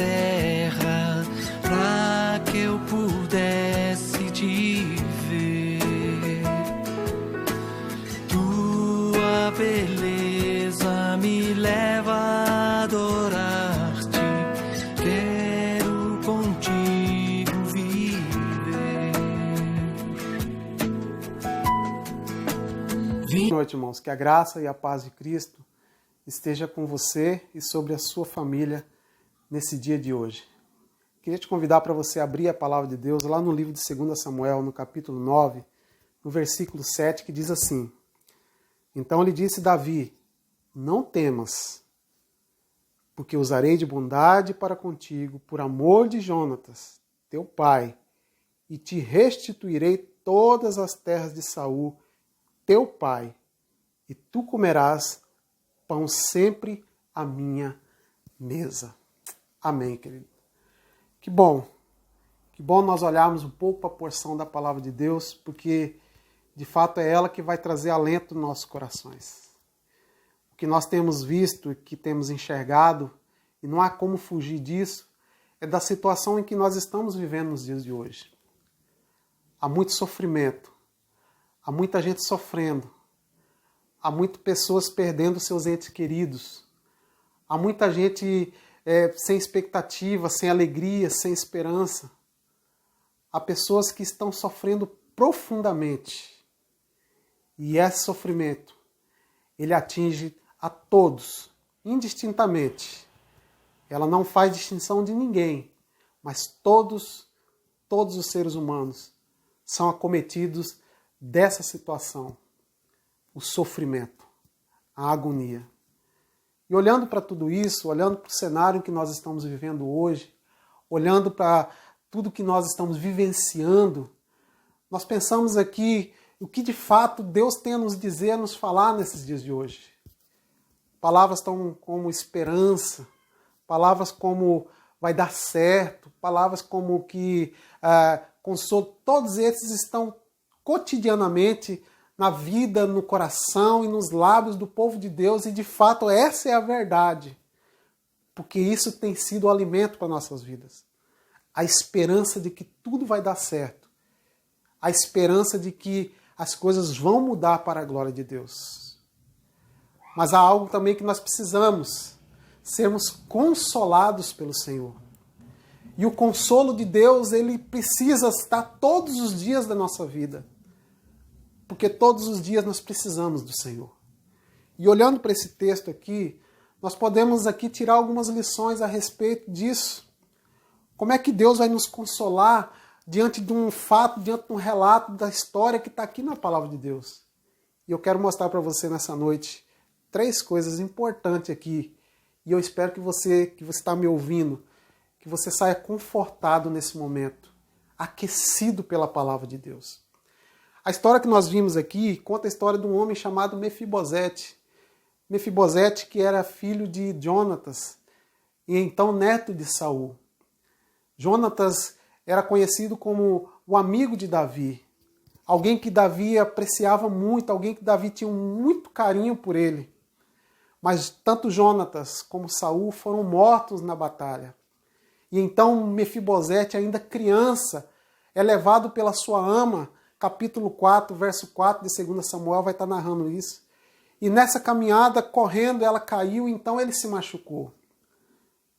terra pra que eu pudesse te ver. Tua beleza me leva a adorar-te. Quero contigo viver. Boa noite, irmãos. Que a graça e a paz de Cristo esteja com você e sobre a sua família nesse dia de hoje. Queria te convidar para você abrir a palavra de Deus lá no livro de 2 Samuel, no capítulo 9, no versículo 7, que diz assim: Então lhe disse Davi, não temas, porque usarei de bondade para contigo, por amor de Jonatas, teu pai, e te restituirei todas as terras de Saul, teu pai, e tu comerás pão sempre à minha mesa. Amém, querido. Que bom nós olharmos um pouco para a porção da palavra de Deus, porque de fato é ela que vai trazer alento nos nossos corações. O que nós temos visto e que temos enxergado, e não há como fugir disso, é da situação em que nós estamos vivendo nos dias de hoje. Há muito sofrimento, há muita gente sofrendo, há muitas pessoas perdendo seus entes queridos. Há muita gente sem expectativa, sem alegria, sem esperança. Há pessoas que estão sofrendo profundamente. E esse sofrimento, ele atinge a todos, indistintamente. Ela não faz distinção de ninguém, mas todos os seres humanos são acometidos dessa situação. O sofrimento, a agonia. E olhando para tudo isso, olhando para o cenário que nós estamos vivendo hoje, olhando para tudo que nós estamos vivenciando, nós pensamos aqui o que de fato Deus tem a nos dizer, a nos falar nesses dias de hoje. Palavras tão como esperança, palavras como vai dar certo, palavras como que consolo, todos esses estão cotidianamente na vida, no coração e nos lábios do povo de Deus, e de fato essa é a verdade, porque isso tem sido o alimento para nossas vidas. A esperança de que tudo vai dar certo, a esperança de que as coisas vão mudar para a glória de Deus. Mas há algo também que nós precisamos, sermos consolados pelo Senhor. E o consolo de Deus, ele precisa estar todos os dias da nossa vida. Porque todos os dias nós precisamos do Senhor. E olhando para esse texto aqui, nós podemos aqui tirar algumas lições a respeito disso. Como é que Deus vai nos consolar diante de um fato, diante de um relato da história que está aqui na palavra de Deus. E eu quero mostrar para você nessa noite 3 coisas importantes aqui. E eu espero que você está me ouvindo, que você saia confortado nesse momento, aquecido pela palavra de Deus. A história que nós vimos aqui conta a história de um homem chamado Mefibosete. Mefibosete, que era filho de Jonatas e então neto de Saul. Jonatas era conhecido como o amigo de Davi. Alguém que Davi apreciava muito, alguém que Davi tinha muito carinho por ele. Mas tanto Jonatas como Saul foram mortos na batalha. E então Mefibosete, ainda criança, é levado pela sua ama. Capítulo 4, verso 4 de 2 Samuel vai estar narrando isso. E nessa caminhada, correndo, ela caiu, então ele se machucou.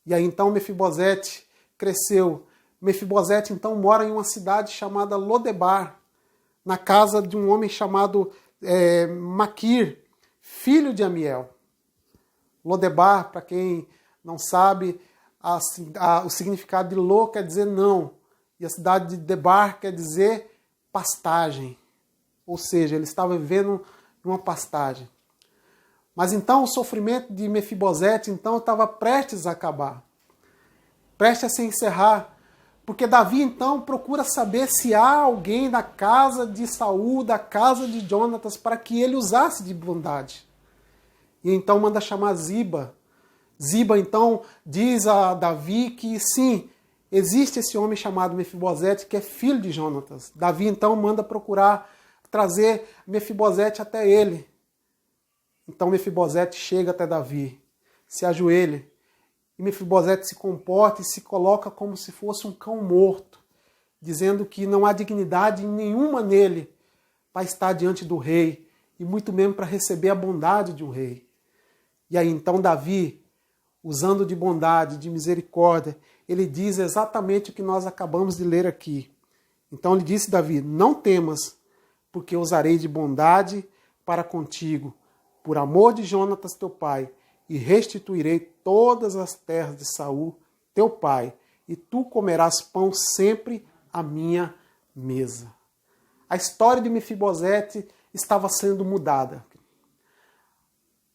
E aí então Mefibosete cresceu. Mefibosete então mora em uma cidade chamada Lodebar, na casa de um homem chamado Maquir, filho de Amiel. Lodebar, para quem não sabe, o significado de Lo quer dizer não. E a cidade de Debar quer dizer pastagem, ou seja, ele estava vivendo numa pastagem. Mas então o sofrimento de Mefibosete então estava prestes a acabar, prestes a se encerrar, porque Davi então procura saber se há alguém da casa de Saul, da casa de Jonatas, para que ele usasse de bondade. E então manda chamar Ziba. Ziba então diz a Davi que sim, existe esse homem chamado Mefibosete, que é filho de Jonatas. Davi então manda procurar trazer Mefibosete até ele. Então Mefibosete chega até Davi, se ajoelha E Mefibosete se comporta e se coloca como se fosse um cão morto, dizendo que não há dignidade nenhuma nele para estar diante do rei, e muito menos para receber a bondade de um rei. E aí então Davi, usando de bondade, de misericórdia, ele diz exatamente o que nós acabamos de ler aqui. Então ele disse, Davi, não temas, porque usarei de bondade para contigo, por amor de Jonatas teu pai, e restituirei todas as terras de Saul, teu pai, e tu comerás pão sempre à minha mesa. A história de Mefibosete estava sendo mudada.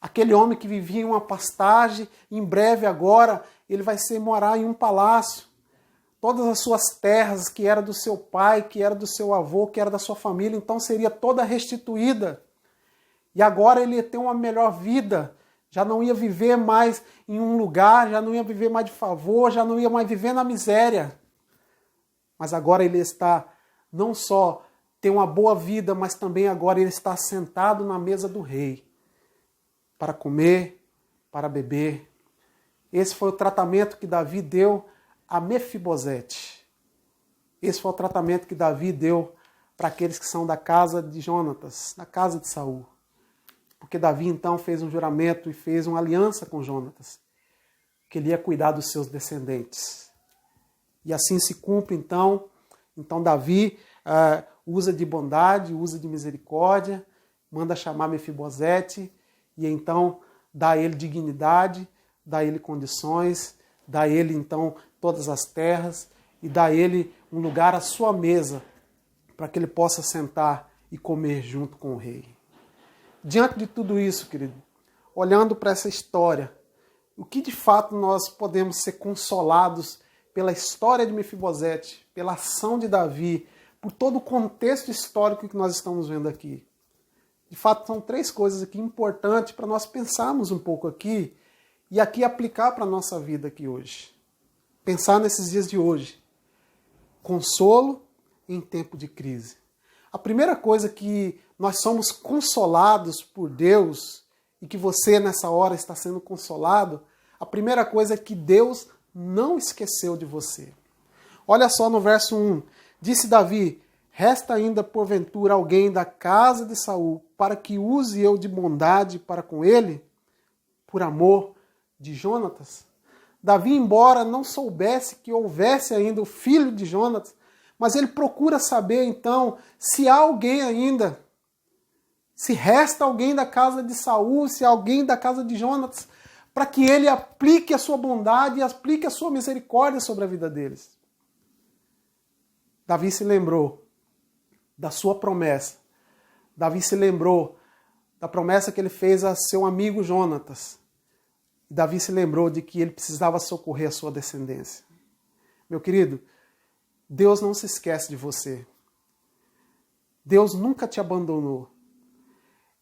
Aquele homem que vivia em uma pastagem, em breve agora, ele vai morar em um palácio. Todas as suas terras, que era do seu pai, que era do seu avô, que era da sua família, então seria toda restituída. E agora ele ia ter uma melhor vida. Já não ia viver mais em um lugar, já não ia viver mais de favor, já não ia mais viver na miséria. Mas agora ele está, não só ter uma boa vida, mas também agora ele está sentado na mesa do rei, para comer, para beber. Esse foi o tratamento que Davi deu a Mefibosete. Esse foi o tratamento que Davi deu para aqueles que são da casa de Jonatas, da casa de Saul. Porque Davi então fez um juramento e fez uma aliança com Jonatas, que ele ia cuidar dos seus descendentes. E assim se cumpre então. Então Davi usa de bondade, usa de misericórdia, manda chamar Mefibosete e então dá a ele dignidade, dá a ele condições, dá a ele então todas as terras e dá a ele um lugar à sua mesa para que ele possa sentar e comer junto com o rei. Diante de tudo isso, querido, olhando para essa história, o que de fato nós podemos ser consolados pela história de Mefibosete, pela ação de Davi, por todo o contexto histórico que nós estamos vendo aqui? De fato, são 3 coisas aqui importantes para nós pensarmos um pouco aqui e aqui aplicar para a nossa vida aqui hoje. Pensar nesses dias de hoje. Consolo em tempo de crise. A primeira coisa que nós somos consolados por Deus e que você nessa hora está sendo consolado, a primeira coisa é que Deus não esqueceu de você. Olha só no verso 1. Disse Davi, resta ainda porventura alguém da casa de Saul para que use eu de bondade para com ele, por amor de Jonatas? Davi, embora não soubesse que houvesse ainda o filho de Jonatas, mas ele procura saber então se há alguém ainda, se resta alguém da casa de Saul, se há alguém da casa de Jonatas, para que ele aplique a sua bondade e aplique a sua misericórdia sobre a vida deles. Davi se lembrou da sua promessa. Davi se lembrou da promessa que ele fez a seu amigo Jonatas. Davi se lembrou de que ele precisava socorrer a sua descendência. Meu querido, Deus não se esquece de você. Deus nunca te abandonou.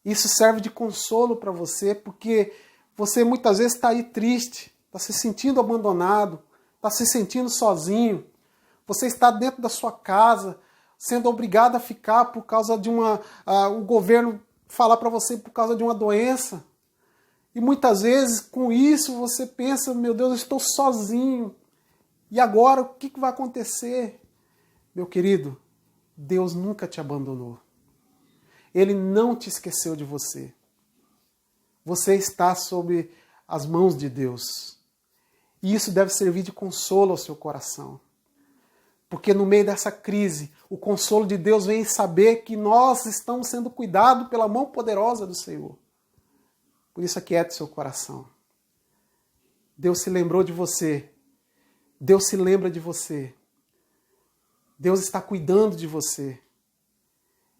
Isso serve de consolo para você, porque você muitas vezes está aí triste, está se sentindo abandonado, está se sentindo sozinho. Você está dentro da sua casa, sendo obrigado a ficar por causa de o governo falar para você por causa de uma doença. E muitas vezes com isso você pensa, meu Deus, eu estou sozinho. E agora o que vai acontecer? Meu querido, Deus nunca te abandonou. Ele não te esqueceu de você. Você está sob as mãos de Deus. E isso deve servir de consolo ao seu coração. Porque no meio dessa crise, o consolo de Deus vem em saber que nós estamos sendo cuidados pela mão poderosa do Senhor. Por isso aquiete seu coração. Deus se lembrou de você. Deus se lembra de você. Deus está cuidando de você.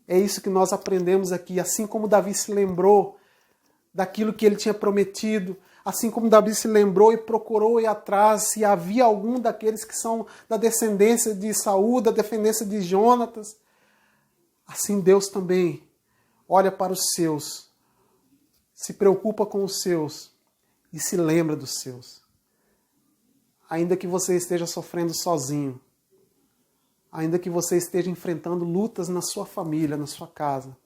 É isso que nós aprendemos aqui. Assim como Davi se lembrou daquilo que ele tinha prometido, assim como Davi se lembrou e procurou ir atrás se havia algum daqueles que são da descendência de Saul, da descendência de Jonatas, assim Deus também olha para os seus, se preocupa com os seus e se lembra dos seus. Ainda que você esteja sofrendo sozinho, ainda que você esteja enfrentando lutas na sua família, na sua casa,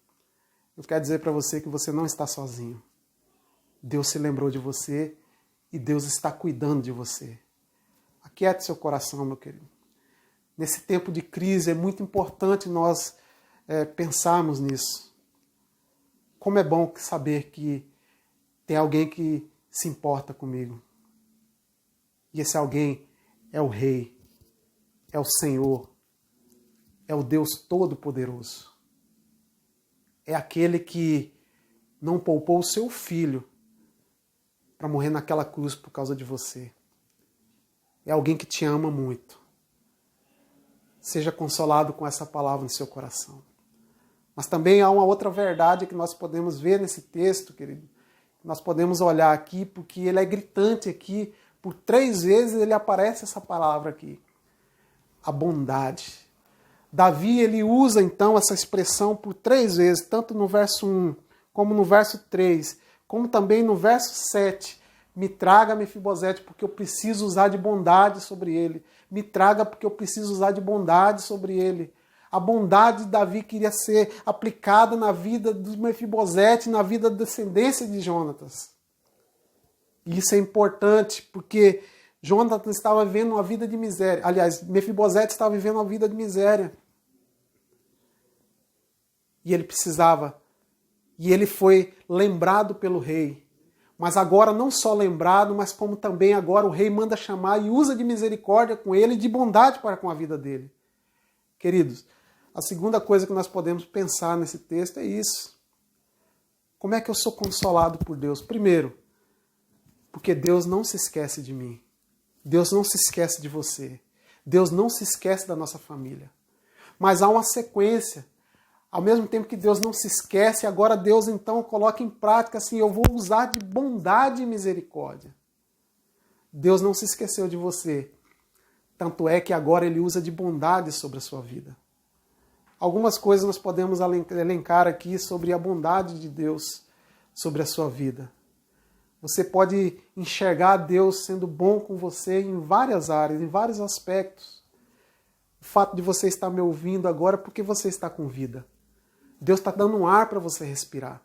eu quero dizer para você que você não está sozinho. Deus se lembrou de você e Deus está cuidando de você. Aquiete seu coração, meu querido. Nesse tempo de crise é muito importante nós pensarmos nisso. Como é bom saber que tem alguém que se importa comigo. E esse alguém é o Rei, é o Senhor, é o Deus Todo-Poderoso. É aquele que não poupou o seu filho para morrer naquela cruz por causa de você. É alguém que te ama muito. Seja consolado com essa palavra no seu coração. Mas também há uma outra verdade que nós podemos ver nesse texto, querido. Nós podemos olhar aqui, porque ele é gritante aqui. Por 3 vezes ele aparece essa palavra aqui. A bondade. Davi, ele usa então essa expressão por 3 vezes, tanto no verso 1, como no verso 3, como também no verso 7. Me traga Mefibosete, porque eu preciso usar de bondade sobre ele. Me traga, porque eu preciso usar de bondade sobre ele. A bondade de Davi queria ser aplicada na vida do Mefibosete, na vida da descendência de Jonatas. E isso é importante, porque Jonatas estava vivendo uma vida de miséria. Aliás, Mefibosete estava vivendo uma vida de miséria. E ele precisava. E ele foi lembrado pelo rei. Mas agora não só lembrado, mas como também agora o rei manda chamar e usa de misericórdia com ele e de bondade para com a vida dele. Queridos, a segunda coisa que nós podemos pensar nesse texto é isso. Como é que eu sou consolado por Deus? Primeiro, porque Deus não se esquece de mim. Deus não se esquece de você. Deus não se esquece da nossa família. Mas há uma sequência. Ao mesmo tempo que Deus não se esquece, agora Deus então coloca em prática assim, eu vou usar de bondade e misericórdia. Deus não se esqueceu de você. Tanto é que agora Ele usa de bondade sobre a sua vida. Algumas coisas nós podemos elencar aqui sobre a bondade de Deus sobre a sua vida. Você pode enxergar Deus sendo bom com você em várias áreas, em vários aspectos. O fato de você estar me ouvindo agora é porque você está com vida. Deus está dando um ar para você respirar.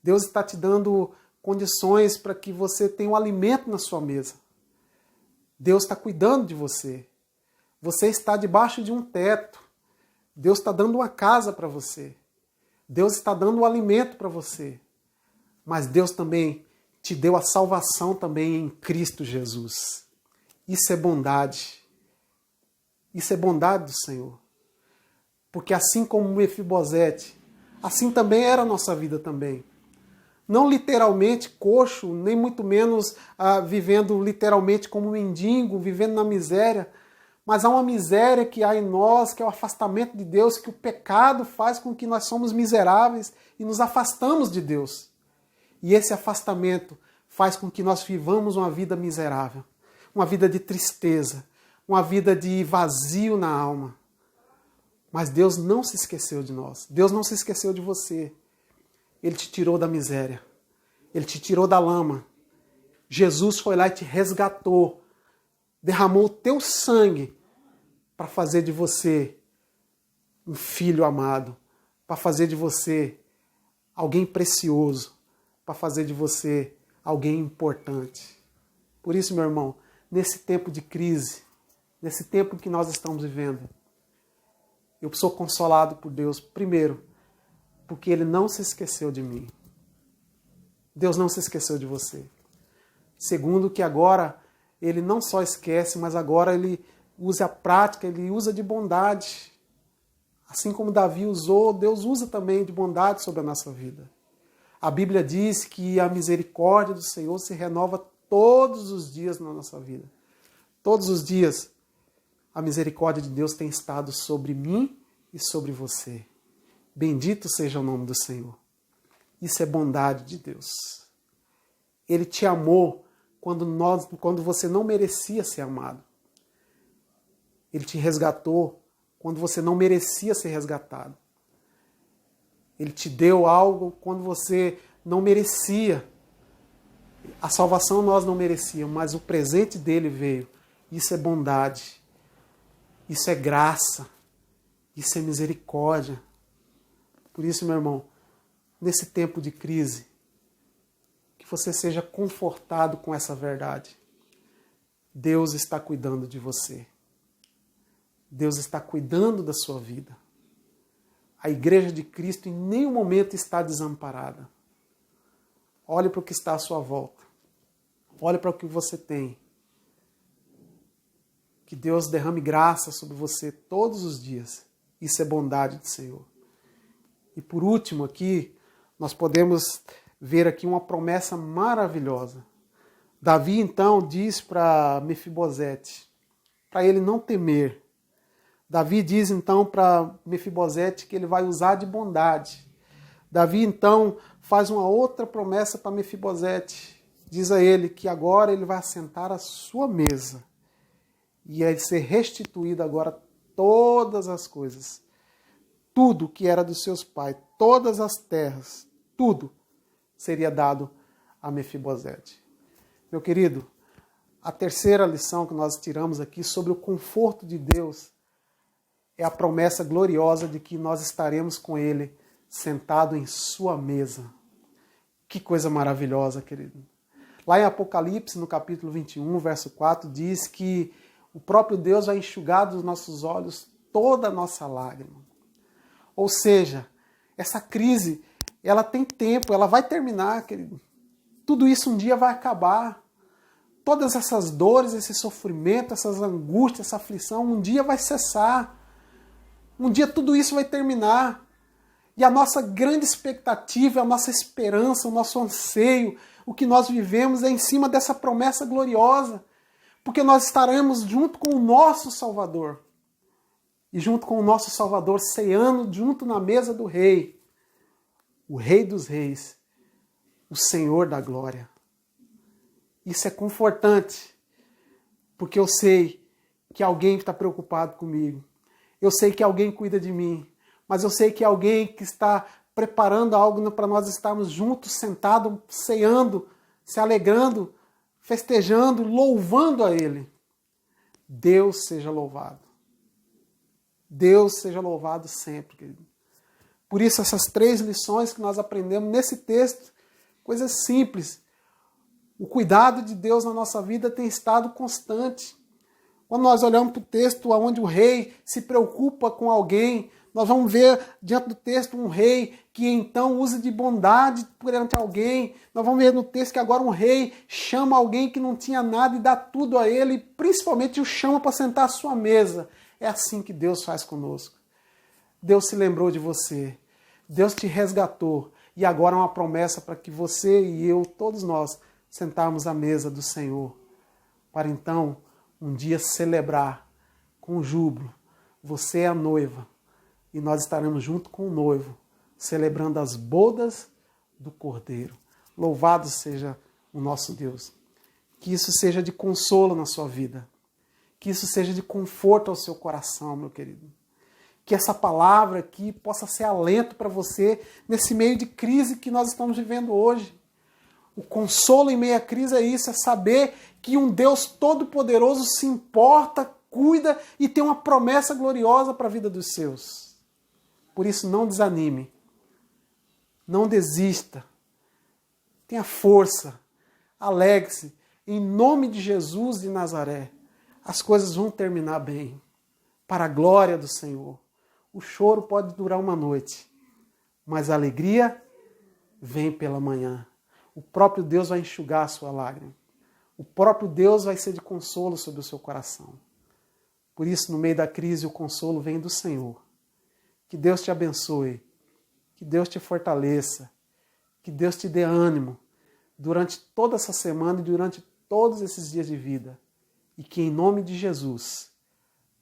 Deus está te dando condições para que você tenha um alimento na sua mesa. Deus está cuidando de você. Você está debaixo de um teto. Deus está dando uma casa para você. Deus está dando um alimento para você. Mas Deus também te deu a salvação também em Cristo Jesus. Isso é bondade. Isso é bondade do Senhor. Porque assim como Mefibosete, assim também era a nossa vida também. Não literalmente coxo, nem muito menos vivendo literalmente como mendigo, vivendo na miséria, mas há uma miséria que há em nós, que é o afastamento de Deus, que o pecado faz com que nós somos miseráveis e nos afastamos de Deus. E esse afastamento faz com que nós vivamos uma vida miserável, uma vida de tristeza, uma vida de vazio na alma. Mas Deus não se esqueceu de nós. Deus não se esqueceu de você. Ele te tirou da miséria. Ele te tirou da lama. Jesus foi lá e te resgatou. Derramou o teu sangue para fazer de você um filho amado. Para fazer de você alguém precioso. Para fazer de você alguém importante. Por isso, meu irmão, nesse tempo de crise, nesse tempo que nós estamos vivendo, eu sou consolado por Deus, primeiro, porque Ele não se esqueceu de mim. Deus não se esqueceu de você. Segundo, que agora Ele não só esquece, mas agora Ele usa a prática, Ele usa de bondade. Assim como Davi usou, Deus usa também de bondade sobre a nossa vida. A Bíblia diz que a misericórdia do Senhor se renova todos os dias na nossa vida. Todos os dias a misericórdia de Deus tem estado sobre mim e sobre você. Bendito seja o nome do Senhor. Isso é bondade de Deus. Ele te amou quando você não merecia ser amado. Ele te resgatou quando você não merecia ser resgatado. Ele te deu algo quando você não merecia. A salvação nós não merecíamos, mas o presente dele veio. Isso é bondade. Isso é graça. Isso é misericórdia. Por isso, meu irmão, nesse tempo de crise, que você seja confortado com essa verdade. Deus está cuidando de você. Deus está cuidando da sua vida. A Igreja de Cristo em nenhum momento está desamparada. Olhe para o que está à sua volta. Olhe para o que você tem. Que Deus derrame graça sobre você todos os dias. Isso é bondade do Senhor. E por último aqui, nós podemos ver aqui uma promessa maravilhosa. Davi então diz para Mefibosete, para ele não temer. Davi diz então para Mefibosete que ele vai usar de bondade. Davi então faz uma outra promessa para Mefibosete. Diz a ele que agora ele vai assentar à sua mesa. E vai ser restituído agora todas as coisas. Tudo que era dos seus pais, todas as terras, tudo seria dado a Mefibosete. Meu querido, a terceira lição que nós tiramos aqui sobre o conforto de Deus é a promessa gloriosa de que nós estaremos com Ele sentado em sua mesa. Que coisa maravilhosa, querido. Lá em Apocalipse, no capítulo 21, verso 4, diz que o próprio Deus vai enxugar dos nossos olhos toda a nossa lágrima. Ou seja, essa crise, ela tem tempo, ela vai terminar, querido. Tudo isso um dia vai acabar. Todas essas dores, esse sofrimento, essas angústias, essa aflição, um dia vai cessar. Um dia tudo isso vai terminar. E a nossa grande expectativa, a nossa esperança, o nosso anseio, o que nós vivemos é em cima dessa promessa gloriosa. Porque nós estaremos junto com o nosso Salvador. E junto com o nosso Salvador, ceando junto na mesa do Rei. O Rei dos Reis. O Senhor da Glória. Isso é confortante. Porque eu sei que alguém está preocupado comigo. Eu sei que alguém cuida de mim. Mas eu sei que alguém que está preparando algo para nós estarmos juntos, sentados, ceando, se alegrando, festejando, louvando a Ele. Deus seja louvado. Deus seja louvado sempre, querido. Por isso, essas 3 lições que nós aprendemos nesse texto, coisas simples. O cuidado de Deus na nossa vida tem estado constante. Quando nós olhamos para o texto onde o rei se preocupa com alguém, nós vamos ver diante do texto um rei que então usa de bondade perante alguém. Nós vamos ver no texto que agora um rei chama alguém que não tinha nada e dá tudo a ele, e principalmente o chama para sentar à sua mesa. É assim que Deus faz conosco. Deus se lembrou de você. Deus te resgatou. E agora é uma promessa para que você e eu, todos nós, sentarmos à mesa do Senhor. Para então, um dia celebrar com júbilo. Você é a noiva. E nós estaremos junto com o noivo, celebrando as bodas do Cordeiro. Louvado seja o nosso Deus. Que isso seja de consolo na sua vida. Que isso seja de conforto ao seu coração, meu querido. Que essa palavra aqui possa ser alento para você nesse meio de crise que nós estamos vivendo hoje. O consolo em meio à crise é isso, é saber que um Deus todo-poderoso se importa, cuida e tem uma promessa gloriosa para a vida dos seus. Por isso, não desanime. Não desista. Tenha força. Alegre-se. Em nome de Jesus de Nazaré, as coisas vão terminar bem. Para a glória do Senhor. O choro pode durar uma noite, mas a alegria vem pela manhã. O próprio Deus vai enxugar a sua lágrima. O próprio Deus vai ser de consolo sobre o seu coração. Por isso, no meio da crise, o consolo vem do Senhor. Que Deus te abençoe, que Deus te fortaleça, que Deus te dê ânimo durante toda essa semana e durante todos esses dias de vida. E que em nome de Jesus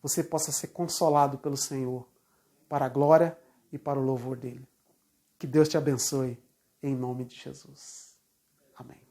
você possa ser consolado pelo Senhor para a glória e para o louvor dele. Que Deus te abençoe em nome de Jesus. Amém.